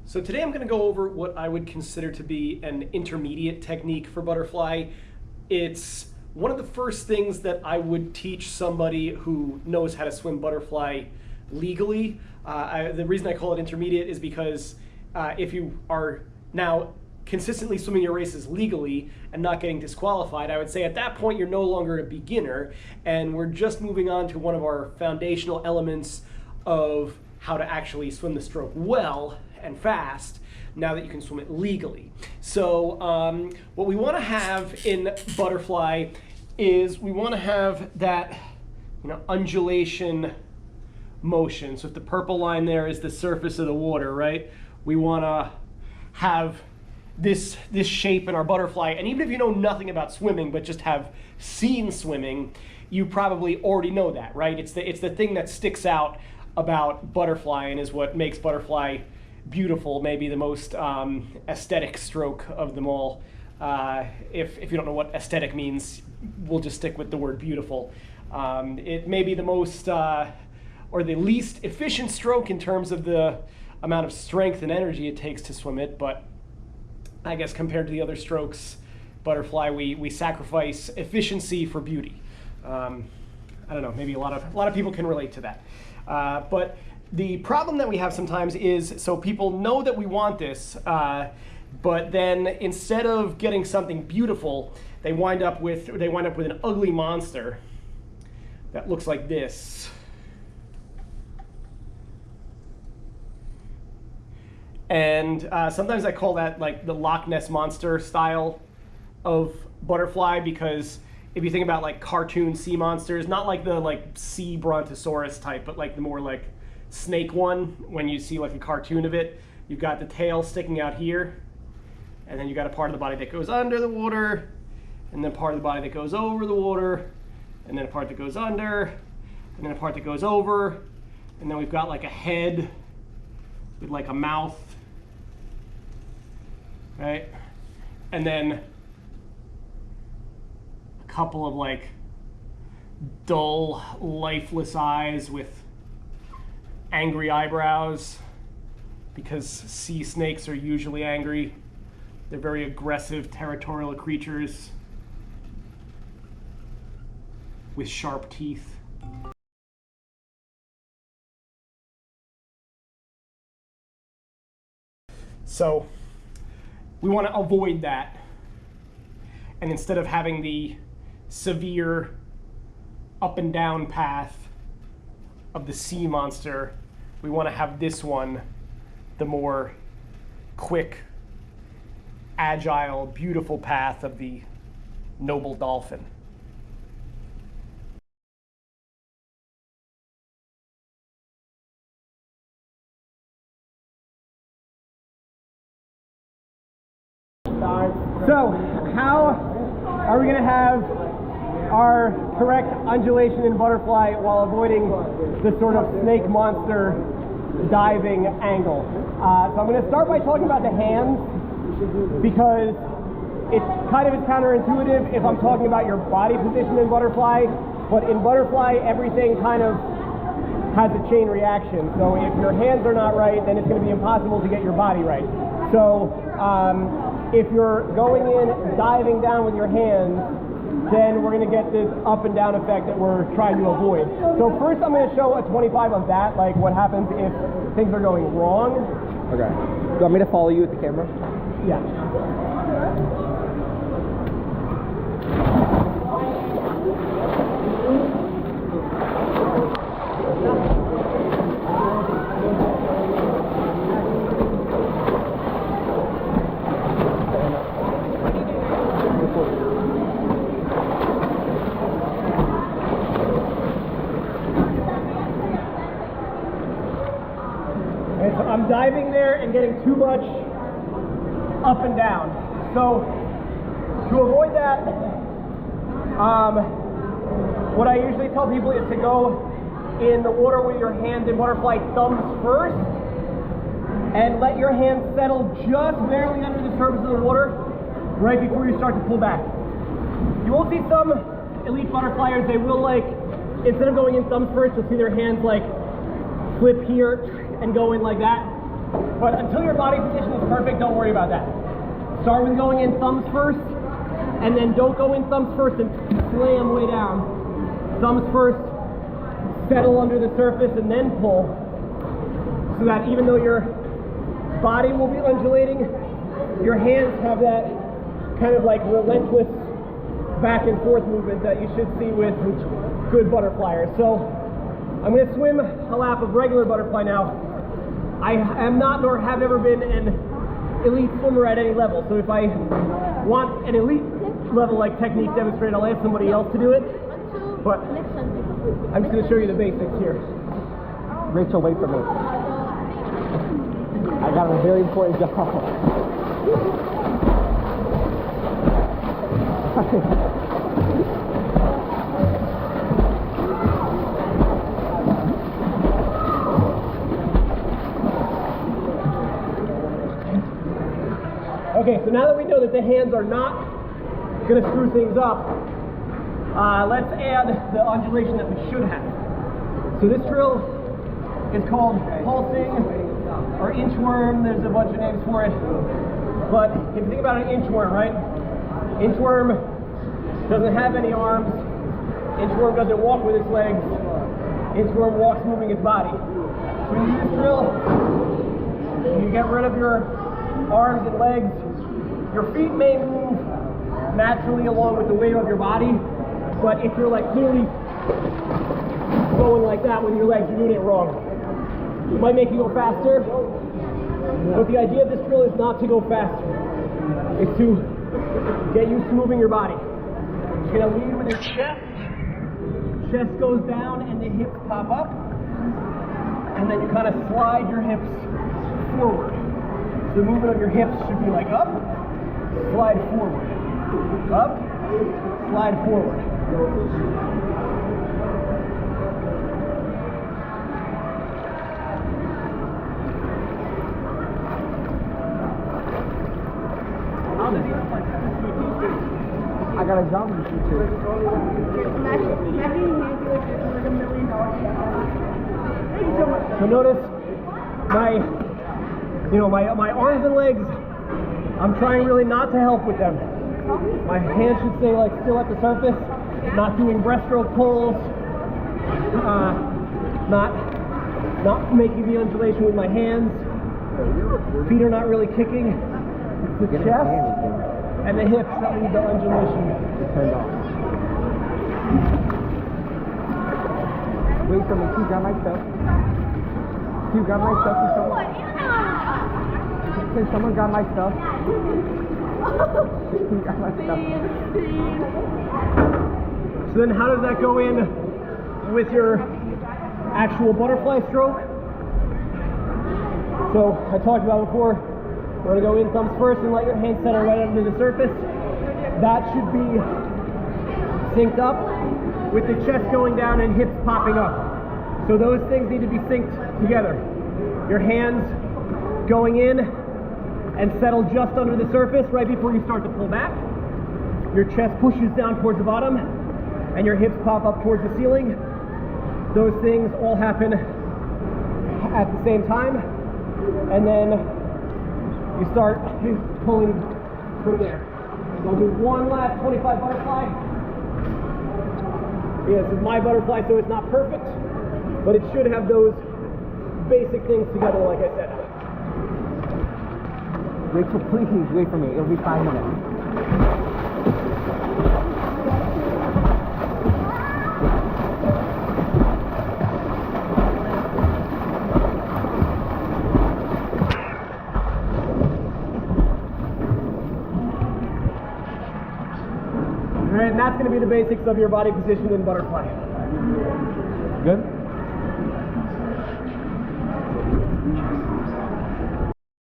So today I'm going to go over what I would consider to be an intermediate technique for butterfly. It's one of the first things that I would teach somebody who knows how to swim butterfly legally. The reason I call it intermediate is because if you are now consistently swimming your races legally and not getting disqualified, I would say at that point you're no longer a beginner, and we're just moving on to one of our foundational elements of how to actually swim the stroke well and fast now that you can swim it legally. So what we want to have in butterfly is we want to have that undulation motion. So if the purple line there is the surface of the water, right? We want to have this shape in our butterfly. And even if you know nothing about swimming but just have seen swimming, you probably already know that, right? It's the thing that sticks out about butterfly and is what makes butterfly beautiful, maybe the most aesthetic stroke of them all. If you don't know what aesthetic means, we'll just stick with the word beautiful. It may be the most or the least efficient stroke in terms of the amount of strength and energy it takes to swim it, but I guess compared to the other strokes, butterfly, we sacrifice efficiency for beauty. I don't know, maybe a lot of people can relate to that. But the problem that we have sometimes is, so people know that we want this, but then instead of getting something beautiful, they wind up with an ugly monster that looks like this. And sometimes I call that like the Loch Ness Monster style of butterfly, because if you think about like cartoon sea monsters, not like the sea brontosaurus type, but like the more like snake one, when you see like a cartoon of it, you've got the tail sticking out here, and then you've got a part of the body that goes under the water, and then part of the body that goes over the water, and then a part that goes under, and then a part that goes over, and then we've got like a head with like a mouth, right? And then a couple of like dull, lifeless eyes with angry eyebrows, because sea snakes are usually angry. They're very aggressive, territorial creatures with sharp teeth. So we want to avoid that. And instead of having the severe up and down path of the sea monster, we want to have this one, the more quick, agile, beautiful path of the noble dolphin. So how are we going to have our correct undulation in butterfly while avoiding the sort of snake monster diving angle? So I'm going to start by talking about the hands, because it kind of is counterintuitive if I'm talking about your body position in butterfly, but in butterfly everything kind of has a chain reaction. So if your hands are not right, then it's going to be impossible to get your body right. So if you're going in diving down with your hands, then we're going to get this up and down effect that we're trying to avoid. So first I'm going to show a 25 of that, like what happens if things are going wrong. Okay. Do you want me to follow you with the camera? Yeah. So I'm diving there and getting too much up and down. So to avoid that, what I usually tell people is to go in the water with your hands in butterfly thumbs first, and let your hands settle just barely under the surface of the water right before you start to pull back. You will see some elite butterflyers, they will instead of going in thumbs first, you'll see their hands flip here and go in like that. But until your body position is perfect, don't worry about that. Start with going in thumbs first, and then don't go in thumbs first and slam way down. Thumbs first, settle under the surface, and then pull. So that even though your body will be undulating, your hands have that kind of like relentless back and forth movement that you should see with good butterflyers. So I'm going to swim a lap of regular butterfly now. I am not nor have ever been an elite swimmer at any level. So if I want an elite level like technique demonstrated, I'll ask somebody else to do it. But I'm just going to show you the basics here. Rachel, wait for me. I got a very important job. Okay, so now that we know that the hands are not going to screw things up, let's add the undulation that we should have. So this drill is called pulsing or inchworm. There's a bunch of names for it. But if you think about an inchworm, right? Inchworm doesn't have any arms. Inchworm doesn't walk with its legs. Inchworm walks moving its body. So when you do this drill, you get rid of your arms and legs. Your feet may move naturally along with the weight of your body, but if you're like clearly going like that with your legs, you're doing it wrong. It might make you go faster, but the idea of this drill is not to go faster. It's to get used to moving your body. You're gonna lead with your chest. Chest goes down and the hips pop up, and then you kind of slide your hips forward. So the movement of your hips should be like up, slide forward, up, slide forward. I got a job in the future. Imagine you hand you like $1 million. Thank you so much. So notice my arms and legs, I'm trying really not to help with them. My hands should stay like still at the surface, not doing breaststroke pulls, not making the undulation with my hands. Feet are not really kicking. It's the chest and the hips that lead the undulation. Turned off. Wait for me. Can you grab my stuff? Can you grab my stuff? Can someone grab my stuff? Can you grab my stuff? So then how does that go in with your actual butterfly stroke? So I talked about before, we're going to go in thumbs first and let your hands settle right under the surface. That should be synced up with the chest going down and hips popping up. So those things need to be synced together. Your hands going in and settle just under the surface right before you start to pull back. Your chest pushes down towards the bottom and your hips pop up towards the ceiling. Those things all happen at the same time, and then you start pulling from there. We'll do one last 25 butterfly. Yeah, this is my butterfly, so it's not perfect, but it should have those basic things together, like I said. Rachel, please wait for me. It'll be 5 minutes. All right, and that's going to be the basics of your body position in butterfly. Good?